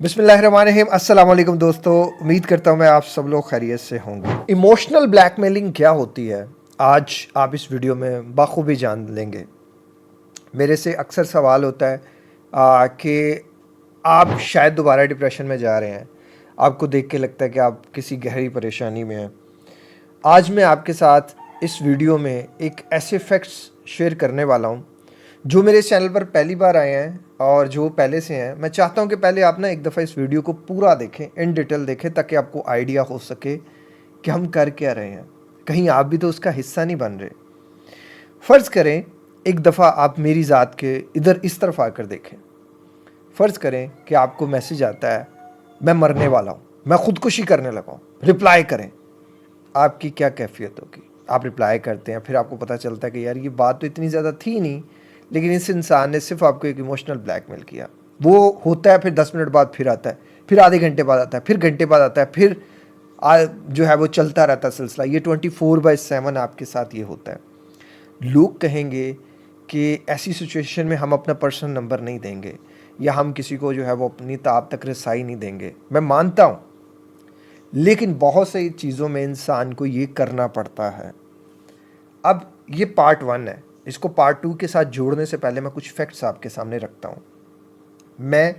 बिस्मिल्लाहिर्रहमानिर्रहीम। अस्सलाम वालेकुम दोस्तों, उम्मीद करता हूँ मैं आप सब लोग खैरियत से होंगे। इमोशनल ब्लैकमेलिंग क्या होती है आज आप इस वीडियो में बखूबी जान लेंगे। मेरे से अक्सर सवाल होता है कि आप शायद दोबारा डिप्रेशन में जा रहे हैं, आपको देख के लगता है कि आप किसी गहरी परेशानी में हैं। आज मैं आपके साथ इस वीडियो में एक ऐसे फैक्ट्स शेयर करने वाला हूँ जो मेरे चैनल पर पहली बार आए हैं और जो पहले से हैं। मैं चाहता हूँ कि पहले आप ना एक दफ़ा इस वीडियो को पूरा देखें, इन डिटेल देखें, ताकि आपको आइडिया हो सके कि हम कर क्या रहे हैं। कहीं आप भी तो उसका हिस्सा नहीं बन रहे। फ़र्ज़ करें एक दफ़ा आप मेरी ज़ात के इधर इस तरफ आकर देखें। फ़र्ज़ करें कि आपको मैसेज आता है, मैं मरने वाला हूँ, मैं ख़ुदकुशी करने लगा हूँ, रिप्लाई करें। आपकी क्या कैफियत होगी? आप रिप्लाई करते हैं, फिर आपको पता चलता है कि यार ये बात तो इतनी ज़्यादा थी नहीं, लेकिन इस इंसान ने सिर्फ आपको एक इमोशनल ब्लैकमेल किया। वो होता है, फिर 10 मिनट बाद फिर आता है, फिर आधे घंटे बाद आता है, फिर घंटे बाद आता है, फिर जो है वो चलता रहता है सिलसिला। ये 24/7 आपके साथ ये होता है। लोग कहेंगे कि ऐसी सिचुएशन में हम अपना पर्सनल नंबर नहीं देंगे या हम किसी को जो है वो अपनी ताब तक रसाई नहीं देंगे। मैं मानता हूँ, लेकिन बहुत सी चीज़ों में इंसान को ये करना पड़ता है। अब ये पार्ट 1 है, इसको पार्ट 2 के साथ जोड़ने से पहले मैं कुछ फैक्ट्स आपके सामने रखता हूँ। मैं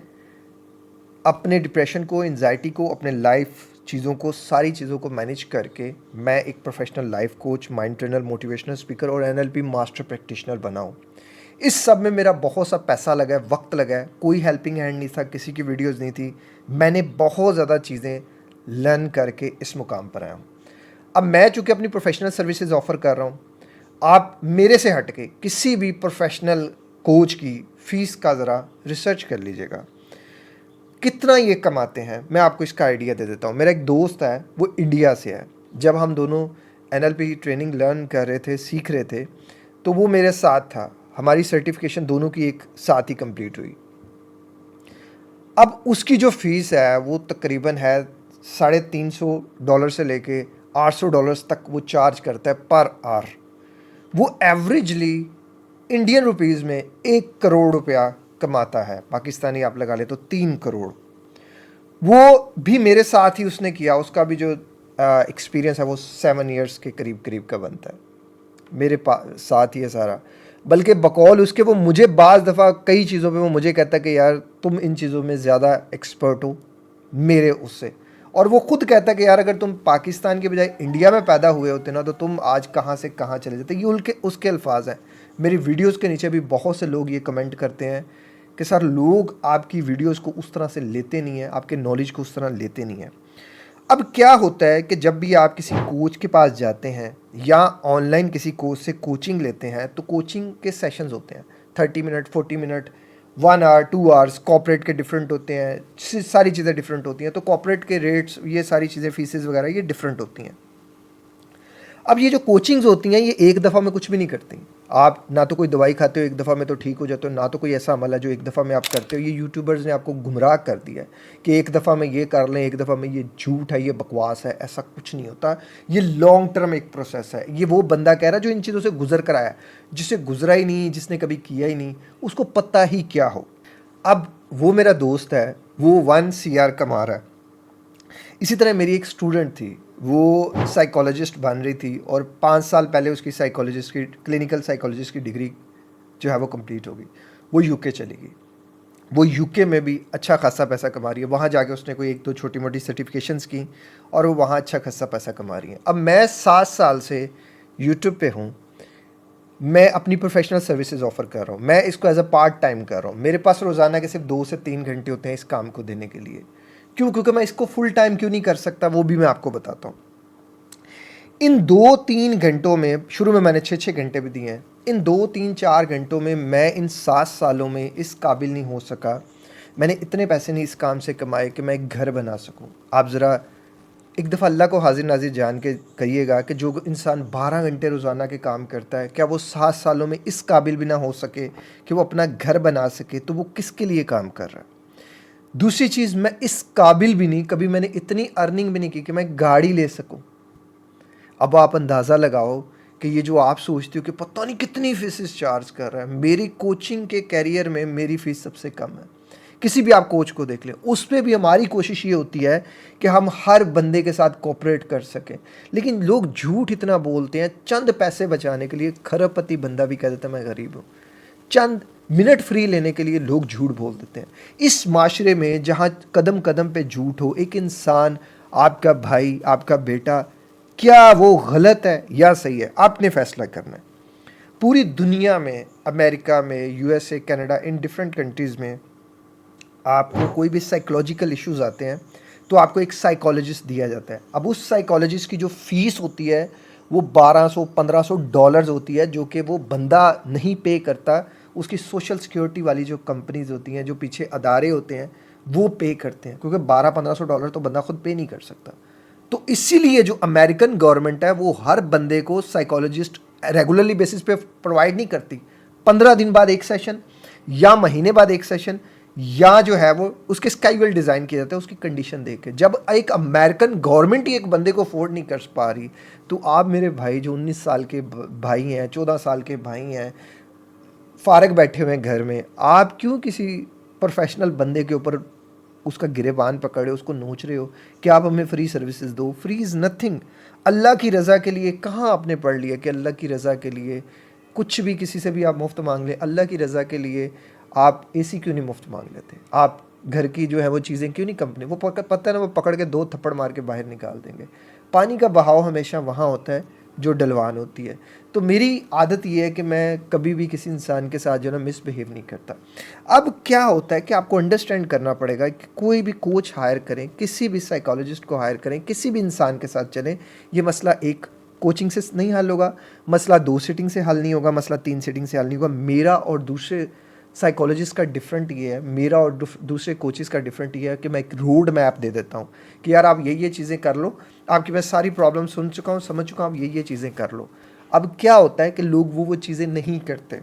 अपने डिप्रेशन को, एंजाइटी को, अपने लाइफ चीज़ों को, सारी चीज़ों को मैनेज करके मैं एक professional life coach, mind trainer, motivational speaker और NLP मास्टर प्रैक्टिशनर बना हूँ। इस सब में मेरा बहुत सा पैसा लगा है, वक्त लगा है, कोई हेल्पिंग हैंड नहीं था, किसी की वीडियोज़ नहीं थी। मैंने बहुत ज़्यादा चीज़ें लर्न करके इस मुकाम पर आया हूँ। अब मैं चूँकि अपनी प्रोफेशनल सर्विसेज ऑफ़र कर रहा हूँ, आप मेरे से हट के किसी भी प्रोफेशनल कोच की फ़ीस का ज़रा रिसर्च कर लीजिएगा, कितना ये कमाते हैं। मैं आपको इसका आइडिया दे देता हूँ। मेरा एक दोस्त है, वो इंडिया से है। जब हम दोनों NLP ट्रेनिंग लर्न कर रहे थे, सीख रहे थे, तो वो मेरे साथ था। हमारी सर्टिफिकेशन दोनों की एक साथ ही कंप्लीट हुई। अब उसकी जो फ़ीस है वो तकरीबन है $350 से लेके $800 तक वो चार्ज करता है पर आवर। वो एवरेजली इंडियन रुपीज़ में 1 करोड़ रुपया कमाता है। पाकिस्तानी आप लगा ले तो 3 करोड़। वो भी मेरे साथ ही उसने किया। उसका भी जो एक्सपीरियंस है वो 7 ईयर्स के करीब करीब का बनता है। मेरे साथ ही है सारा। बल्कि बकौल उसके वो मुझे बाज़ दफ़ा कई चीज़ों पे वो मुझे कहता है कि यार तुम इन चीज़ों में ज़्यादा एक्सपर्ट हो मेरे उससे। और वो खुद कहता है कि यार अगर तुम पाकिस्तान के बजाय इंडिया में पैदा हुए होते ना, तो तुम आज कहाँ से कहाँ चले जाते। ये उसके अल्फाज हैं। मेरी वीडियोस के नीचे भी बहुत से लोग ये कमेंट करते हैं कि सर लोग आपकी वीडियोस को उस तरह से लेते नहीं हैं, आपके नॉलेज को उस तरह लेते नहीं हैं। अब क्या होता है कि जब भी आप किसी कोच के पास जाते हैं या ऑनलाइन किसी कोच से कोचिंग लेते हैं, तो कोचिंग के सेशंस होते हैं 30 minute, 40 minute, 1 hour, 2 hours. Corporate के डिफरेंट होते हैं, सारी चीज़ें डिफरेंट होती हैं। तो कॉर्पोरेट के रेट्स, ये सारी चीज़ें, फीसेस वगैरह ये डिफरेंट होती हैं। अब ये जो कोचिंग्स होती हैं ये एक दफ़ा में कुछ भी नहीं करती। आप ना तो कोई दवाई खाते हो एक दफ़ा में तो ठीक हो जाते हो, ना तो कोई ऐसा अमल है जो एक दफ़ा में आप करते हो। ये यूट्यूबर्स ने आपको गुमराह कर दिया है कि एक दफ़ा में ये कर लें, एक दफ़ा में। ये झूठ है, ये बकवास है, ऐसा कुछ नहीं होता। ये लॉन्ग टर्म एक प्रोसेस है। ये वो बंदा कह रहा है जो इन चीज़ों से गुजर कर आया। जिससे गुजरा ही नहीं, जिसने कभी किया ही नहीं, उसको पता ही क्या हो। अब वो मेरा दोस्त है, वो 1 CR कमा रहा है। इसी तरह मेरी एक स्टूडेंट थी, वो साइकोलॉजिस्ट बन रही थी और 5 साल पहले उसकी साइकोलॉजिस्ट की, क्लिनिकल साइकोलॉजिस्ट की डिग्री जो है वो कंप्लीट हो गई। वो यूके चली गई। वो यूके में भी अच्छा खासा पैसा कमा रही है। वहाँ जाके उसने कोई 1-2 छोटी मोटी सर्टिफिकेशंस की और वो वहाँ अच्छा खासा पैसा कमा रही है। अब मैं 7 साल से यूट्यूब पे हूँ। मैं अपनी प्रोफेशनल सर्विसेज ऑफ़र कर रहा हूँ। मैं इसको एज अ पार्ट टाइम कर रहा हूँ। मेरे पास रोज़ाना के सिर्फ 2 से 3 घंटे होते हैं इस काम को देने के लिए। क्यों? क्योंकि मैं इसको फुल टाइम क्यों नहीं कर सकता, वो भी मैं आपको बताता हूँ। इन 2-3 घंटों में, शुरू में मैंने 6-6 घंटे भी दिए हैं। इन 2-3-4 घंटों में मैं इन 7 सालों में इस काबिल नहीं हो सका। मैंने इतने पैसे नहीं इस काम से कमाए कि मैं एक घर बना सकूं। आप ज़रा एक दफ़ा अल्लाह को हाजिर नाजिर जान के कहिएगा कि जो इंसान 12 घंटे रोज़ाना के काम करता है, क्या वो 7 सालों में इस काबिल भी ना हो सके कि वो अपना घर बना सके, तो वो किसके लिए काम कर रहा है। दूसरी चीज़, मैं इस काबिल भी नहीं, कभी मैंने इतनी अर्निंग भी नहीं की कि मैं गाड़ी ले सकूं। अब आप अंदाज़ा लगाओ कि ये जो आप सोचते हो कि पता नहीं कितनी फीसेस चार्ज कर रहा है, मेरी कोचिंग के कैरियर में मेरी फ़ीस सबसे कम है। किसी भी आप कोच को देख लें, उस पर भी हमारी कोशिश ये होती है कि हम हर बंदे के साथ कोऑपरेट कर सकें। लेकिन लोग झूठ इतना बोलते हैं, चंद पैसे बचाने के लिए खरबपति बंदा भी कह देता है मैं गरीब हूँ, चंद मिनट फ्री लेने के लिए लोग झूठ बोल देते हैं। इस माशरे में जहाँ कदम कदम पे झूठ हो, एक इंसान, आपका भाई, आपका बेटा, क्या वो गलत है या सही है, आपने फैसला करना है। पूरी दुनिया में, अमेरिका में, USA, Canada, in different countries में आपको कोई भी साइकोलॉजिकल इश्यूज आते हैं तो आपको एक साइकोलॉजिस्ट दिया जाता है। अब उस साइकोलॉजिस्ट की जो फीस होती है वो $1200-1500 होती है, जो कि वो बंदा नहीं पे करता, उसकी सोशल सिक्योरिटी वाली जो कंपनीज होती हैं, जो पीछे अदारे होते हैं, वो पे करते हैं, क्योंकि $1200-1500 तो बंदा खुद पे नहीं कर सकता। तो इसीलिए जो अमेरिकन गवर्नमेंट है वो हर बंदे को साइकोलॉजिस्ट रेगुलरली बेसिस पे प्रोवाइड नहीं करती। 15 दिन बाद एक सेशन या महीने बाद एक सेशन, या जो है वो उसके स्काईवेल डिज़ाइन किया जाता है उसकी कंडीशन देख के। जब एक अमेरिकन गवर्नमेंट ही एक बंदे को अफोर्ड नहीं कर पा रही, तो आप मेरे भाई जो 19 साल के भाई हैं, 14 साल के भाई हैं, फारग बैठे हुए हैं घर में, आप क्यों किसी प्रोफेशनल बंदे के ऊपर उसका गिरेबान पकड़े, उसको नोच रहे हो कि आप हमें फ्री सर्विसेज दो? Free is nothing. अल्लाह की रज़ा के लिए कहाँ आपने पढ़ लिया कि अल्लाह की रज़ा के लिए कुछ भी किसी से भी आप मुफ्त मांग लें? अल्लाह की रज़ा के लिए आप एसी क्यों नहीं मुफ्त मांग लेते? आप घर की जो है वो चीज़ें क्यों नहीं कंपनी, वो पता है ना, वो पकड़ के 2 थप्पड़ मार के बाहर निकाल देंगे। पानी का बहाव हमेशा वहाँ होता है जो डलवान होती है। तो मेरी आदत ये है कि मैं कभी भी किसी इंसान के साथ जो है ना मिसबिहेव नहीं करता। अब क्या होता है कि आपको अंडरस्टैंड करना पड़ेगा कि कोई भी कोच हायर करें, किसी भी साइकोलॉजिस्ट को हायर करें, किसी भी इंसान के साथ चलें, ये मसला एक कोचिंग से नहीं हल होगा, मसला 2 सीटिंग से हल नहीं होगा, मसला 3 सीटिंग से हल नहीं होगा। मेरा और दूसरे साइकोलॉजिस्ट का डिफरेंट ये है, मेरा और दूसरे कोचेस का डिफरेंट ये है कि मैं एक रोड मैप दे देता हूँ कि यार आप ये चीज़ें कर लो, आपकी मैं सारी प्रॉब्लम सुन चुका हूँ, समझ चुका हूँ, आप ये चीज़ें कर लो। अब क्या होता है कि लोग वो चीज़ें नहीं करते।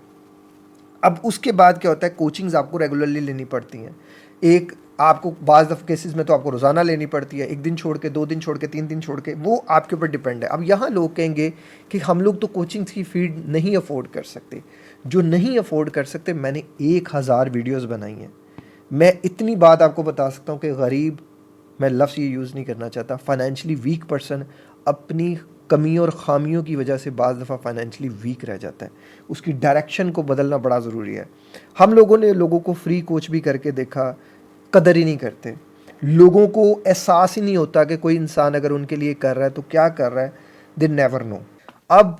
अब उसके बाद क्या होता है, कोचिंग्स आपको रेगुलरली लेनी पड़ती हैं। एक आपको बाज़ दफ़ केसेस में तो आपको रोज़ाना लेनी पड़ती है, 1 दिन छोड़ के, 2 दिन छोड़ के, 3 दिन छोड़ के, वो आपके ऊपर डिपेंड है। अब यहाँ लोग कहेंगे कि हम लोग तो कोचिंग्स की फ़ीड नहीं अफोर्ड कर सकते। जो नहीं अफोर्ड कर सकते, मैंने 1000 वीडियोस बनाई हैं। मैं इतनी बात आपको बता सकता हूँ कि गरीब, मैं लफ्ज़ ये यूज़ नहीं करना चाहता, फाइनेंशियली वीक पर्सन अपनी कमियों और ख़ामियों की वजह से बाज़ दफ़ा फाइनेंशियली वीक रह जाता है। उसकी डायरेक्शन को बदलना बड़ा ज़रूरी है। हम लोगों ने लोगों को फ्री कोच भी करके देखा, कदर ही नहीं करते। लोगों को एहसास ही नहीं होता कि कोई इंसान अगर उनके लिए कर रहा है तो क्या कर रहा है, दे नेवर नो। अब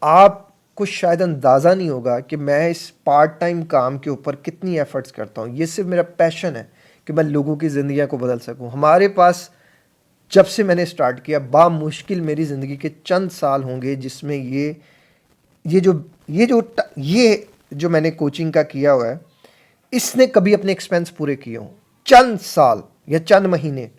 आपको शायद अंदाज़ा नहीं होगा कि मैं इस पार्ट टाइम काम के ऊपर कितनी एफ़र्ट्स करता हूँ। ये सिर्फ मेरा पैशन है कि मैं लोगों की ज़िंदगियाँ को बदल सकूँ। हमारे पास जब से मैंने स्टार्ट किया, बामुश्किल मेरी ज़िंदगी के चंद साल होंगे जिसमें ये जो मैंने कोचिंग का किया हुआ है, इसने कभी अपने एक्सपेंस पूरे किए हों। चंद साल या चंद महीने।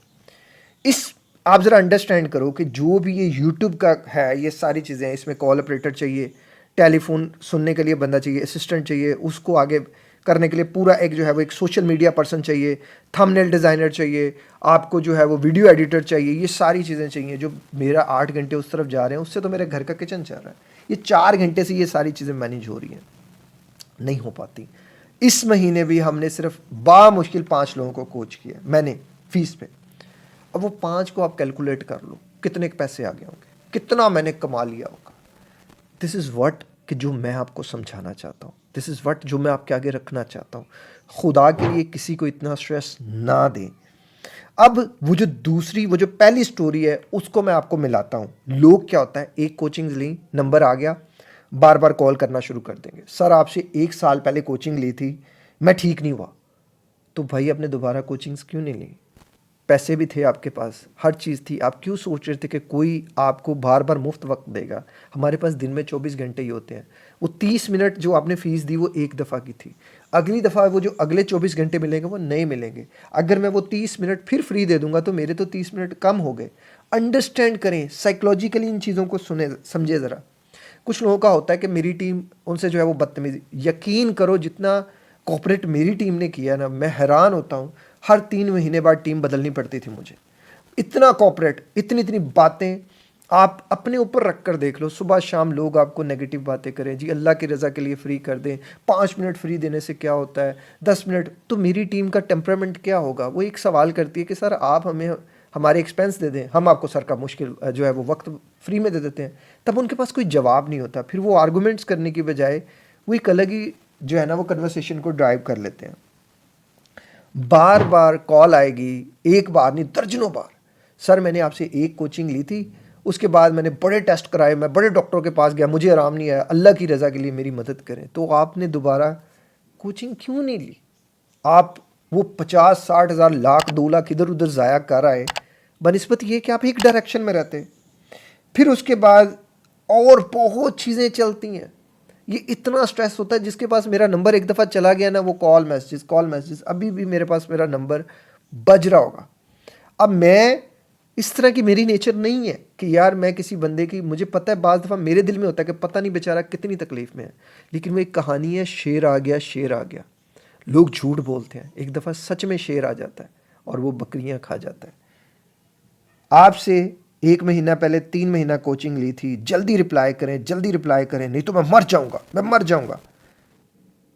इस आप ज़रा अंडरस्टैंड करो कि जो भी ये यूट्यूब का है, ये सारी चीज़ें हैं, इसमें कॉल ऑपरेटर चाहिए, टेलीफोन सुनने के लिए बंदा चाहिए, असिस्टेंट चाहिए, उसको आगे करने के लिए पूरा एक जो है वो एक सोशल मीडिया पर्सन चाहिए, थंबनेल डिज़ाइनर चाहिए, आपको जो है वो वीडियो एडिटर चाहिए, ये सारी चीज़ें चाहिए। जो मेरा 8 घंटे उस तरफ जा रहे हैं, उससे तो मेरे घर का किचन चल रहा है। ये 4 घंटे से ये सारी चीज़ें मैनेज हो रही हैं, नहीं हो पाती। इस महीने भी हमने सिर्फ बामुश्किल 5 लोगों को कोच किया मैंने फ़ीस पे। अब वो 5 को आप कैलकुलेट कर लो कितने के पैसे आ गए होंगे, कितना मैंने कमा लिया होगा। दिस इज़ व्हाट कि जो मैं आपको समझाना चाहता हूँ, दिस इज़ व्हाट जो मैं आपके आगे रखना चाहता हूँ। खुदा के लिए किसी को इतना स्ट्रेस ना दें। अब वो जो पहली स्टोरी है उसको मैं आपको मिलाता हूँ। लोग क्या होता है, एक कोचिंग ली, नंबर आ गया, बार बार कॉल करना शुरू कर देंगे, सर आपसे 1 साल पहले कोचिंग ली थी, मैं ठीक नहीं हुआ। तो भाई आपने दोबारा कोचिंग्स क्यों नहीं ली? पैसे भी थे आपके पास, हर चीज़ थी, आप क्यों सोच रहे थे कि कोई आपको बार बार मुफ्त वक्त देगा? हमारे पास दिन में 24 घंटे ही होते हैं। वो 30 मिनट जो आपने फ़ीस दी वो एक दफ़ा की थी, अगली दफ़ा वो जो अगले 24 घंटे मिलेंगे वो नहीं मिलेंगे। अगर मैं वो 30 मिनट फिर फ्री दे दूंगा तो मेरे तो 30 मिनट कम हो गए। अंडरस्टैंड करें, साइकोलॉजिकली इन चीज़ों को सुने, समझे ज़रा। कुछ लोगों का होता है कि मेरी टीम उनसे जो है वो बदतमीज़ी, यकीन करो जितना कोऑपरेट मेरी टीम ने किया ना, मैं हैरान होता हूँ। हर 3 महीने बाद टीम बदलनी पड़ती थी मुझे, इतना कोऑपरेट, इतनी इतनी बातें, आप अपने ऊपर रख कर देख लो, सुबह शाम लोग आपको नेगेटिव बातें करें, जी अल्लाह की रज़ा के लिए फ्री कर दें, 5 मिनट फ्री देने से क्या होता है, 10 मिनट, तो मेरी टीम का टेम्परामेंट क्या होगा? वो एक सवाल करती है कि सर आप हमें हमारे एक्सपेंस दे दें, हम आपको सर का मुश्किल जो है वो वक्त फ्री में दे देते हैं। तब उनके पास कोई जवाब नहीं होता, फिर वो आर्गूमेंट्स करने की बजाय वो एक अलग ही जो है ना वो कन्वर्सेशन को ड्राइव कर लेते हैं। बार बार कॉल आएगी, एक बार नहीं दर्जनों बार, सर मैंने आपसे एक कोचिंग ली थी, उसके बाद मैंने बड़े टेस्ट कराए, मैं बड़े डॉक्टर के पास गया, मुझे आराम नहीं आया, अल्लाह की रज़ा के लिए मेरी मदद करें। तो आपने दोबारा कोचिंग क्यों नहीं ली? आप वो 50-60 हज़ार, लाख 2 लाख इधर उधर ज़ाया कर आए बनिस्बत ये कि आप एक डायरेक्शन में रहते। फिर उसके बाद और बहुत चीज़ें चलती हैं। ये इतना स्ट्रेस होता है, जिसके पास मेरा नंबर एक दफ़ा चला गया ना, वो कॉल मैसेजेस अभी भी मेरे पास मेरा नंबर बज रहा होगा। अब मैं इस तरह की मेरी नेचर नहीं है कि यार मैं किसी बंदे की, मुझे पता है बाज़ दफ़ा मेरे दिल में होता है कि पता नहीं बेचारा कितनी तकलीफ़ में है, लेकिन वो एक कहानी है, शेर आ गया शेर आ गया। लोग झूठ बोलते हैं, एक दफ़ा सच में शेर आ जाता है और वो बकरियां खा जाता है। आपसे 1 महीना पहले 3 महीना कोचिंग ली थी, जल्दी रिप्लाई करें, जल्दी रिप्लाई करें, नहीं तो मैं मर जाऊंगा, मैं मर जाऊंगा।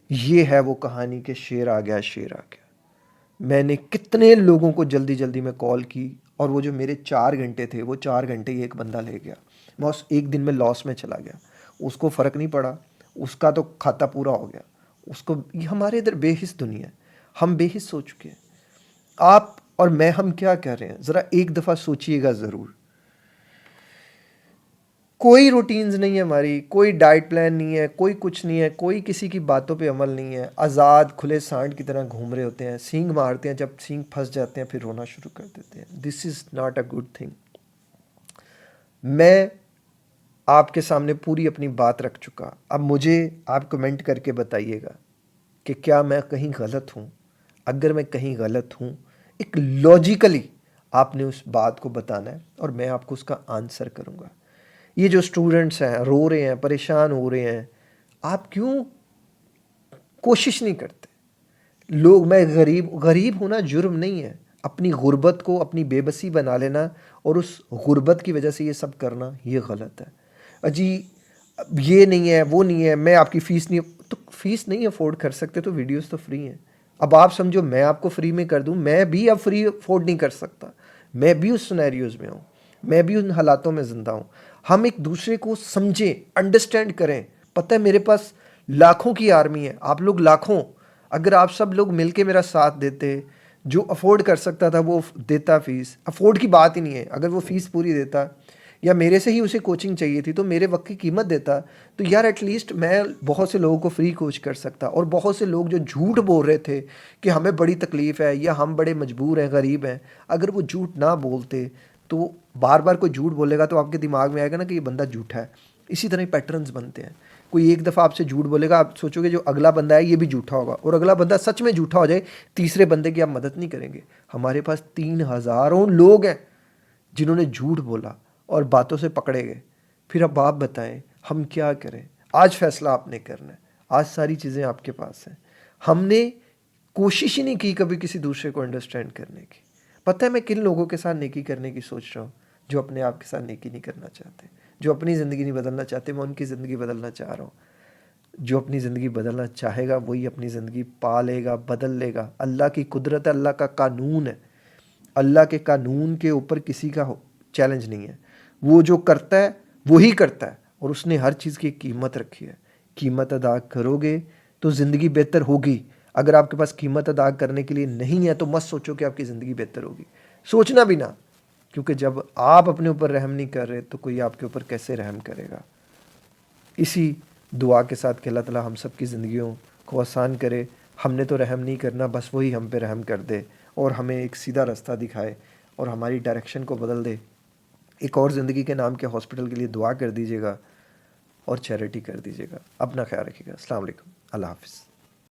ये है वो कहानी कि शेर आ गया शेर आ गया। मैंने कितने लोगों को जल्दी जल्दी में कॉल की, और वो जो मेरे 4 घंटे थे, वो 4 घंटे ही एक बंदा ले गया। मैं उस एक दिन में लॉस में चला गया, उसको फ़र्क नहीं पड़ा, उसका तो खाता पूरा हो गया। उसको, ये हमारे इधर बेहिस दुनिया है, हम बेहिस हो चुके हैं। आप और मैं, हम क्या कर रहे हैं, ज़रा एक दफ़ा सोचिएगा ज़रूर। कोई रूटीन्स नहीं है हमारी, कोई डाइट प्लान नहीं है, कोई कुछ नहीं है, कोई किसी की बातों पे अमल नहीं है। आज़ाद खुले सांड की तरह घूम रहे होते हैं, सींग मारते हैं, जब सींग फंस जाते हैं फिर रोना शुरू कर देते हैं। This is not a good thing. मैं आपके सामने पूरी अपनी बात रख चुका, अब मुझे आप कमेंट करके बताइएगा कि क्या मैं कहीं गलत हूँ। अगर मैं कहीं गलत हूँ, एक लॉजिकली आपने उस बात को बताना है और मैं आपको उसका आंसर करूँगा। ये जो स्टूडेंट्स हैं, रो रहे हैं, परेशान हो रहे हैं, आप क्यों कोशिश नहीं करते? लोग, मैं गरीब, गरीब होना जुर्म नहीं है। अपनी गुर्बत को अपनी बेबसी बना लेना और उस गुर्बत की वजह से ये सब करना, ये गलत है। अजी ये नहीं है, वो नहीं है, मैं आपकी फ़ीस नहीं, तो फ़ीस नहीं अफोर्ड कर सकते तो वीडियोस तो फ्री हैं। अब आप समझो मैं आपको फ्री में कर दूं, मैं भी अब फ्री अफोर्ड नहीं कर सकता। मैं भी उस सिनेरियोज़ में हूँ, मैं भी उन हालातों में ज़िंदा हूँ। हम एक दूसरे को समझें, अंडरस्टैंड करें। पता है मेरे पास लाखों की आर्मी है, आप लोग लाखों। अगर आप सब लोग मिलके मेरा साथ देते, जो अफोर्ड कर सकता था वो देता फ़ीस, अफोर्ड की बात ही नहीं है, अगर वो फ़ीस पूरी देता, या मेरे से ही उसे कोचिंग चाहिए थी तो मेरे वक्त की कीमत देता, तो यार एटलीस्ट मैं बहुत से लोगों को फ्री कोच कर सकता। और बहुत से लोग जो झूठ बोल रहे थे कि हमें बड़ी तकलीफ़ है या हम बड़े मजबूर हैं, गरीब हैं, अगर वो झूठ ना बोलते, तो बार बार कोई झूठ बोलेगा तो आपके दिमाग में आएगा ना कि ये बंदा झूठा है। इसी तरह ही पैटर्न्स बनते हैं। कोई एक दफ़ा आपसे झूठ बोलेगा, आप सोचोगे जो अगला बंदा है ये भी झूठा होगा, और अगला बंदा सच में झूठा हो जाए, तीसरे बंदे की आप मदद नहीं करेंगे। हमारे पास 3 हज़ारों लोग हैं जिन्होंने झूठ बोला और बातों से पकड़े गए। फिर अब आप बताएं हम क्या करें? आज फैसला आपने करना है, आज सारी चीज़ें आपके पास हैं। हमने कोशिश ही नहीं की कभी किसी दूसरे को अंडरस्टैंड करने की। पता है मैं किन लोगों के साथ नेकी करने की सोच रहा हूँ? जो अपने आप के साथ नेकी नहीं करना चाहते, जो अपनी ज़िंदगी नहीं बदलना चाहते, मैं उनकी ज़िंदगी बदलना चाह रहा हूँ। जो अपनी ज़िंदगी बदलना चाहेगा वही अपनी ज़िंदगी पा लेगा, बदल लेगा। अल्लाह की कुदरत है, अल्लाह का कानून है। अल्लाह के कानून के ऊपर किसी का चैलेंज नहीं है। वो जो करता है वही करता है, और उसने हर चीज़ की कीमत रखी है। कीमत अदा करोगे तो ज़िंदगी बेहतर होगी। अगर आपके पास कीमत अदा करने के लिए नहीं है तो मत सोचो कि आपकी ज़िंदगी बेहतर होगी, सोचना भी ना। क्योंकि जब आप अपने ऊपर रहम नहीं कर रहे तो कोई आपके ऊपर कैसे रहम करेगा। इसी दुआ के साथ कि अल्लाह ताला हम सब की ज़िंदगियों को आसान करे। हमने तो रहम नहीं करना, बस वही हम पे रहम कर दे और हमें एक सीधा रास्ता दिखाए और हमारी डायरेक्शन को बदल दे। एक और ज़िंदगी के नाम के हॉस्पिटल के लिए दुआ कर दीजिएगा और चैरिटी कर दीजिएगा। अपना ख्याल रखिएगा। अस्सलाम वालेकुम। अल्लाह हाफ़िज़।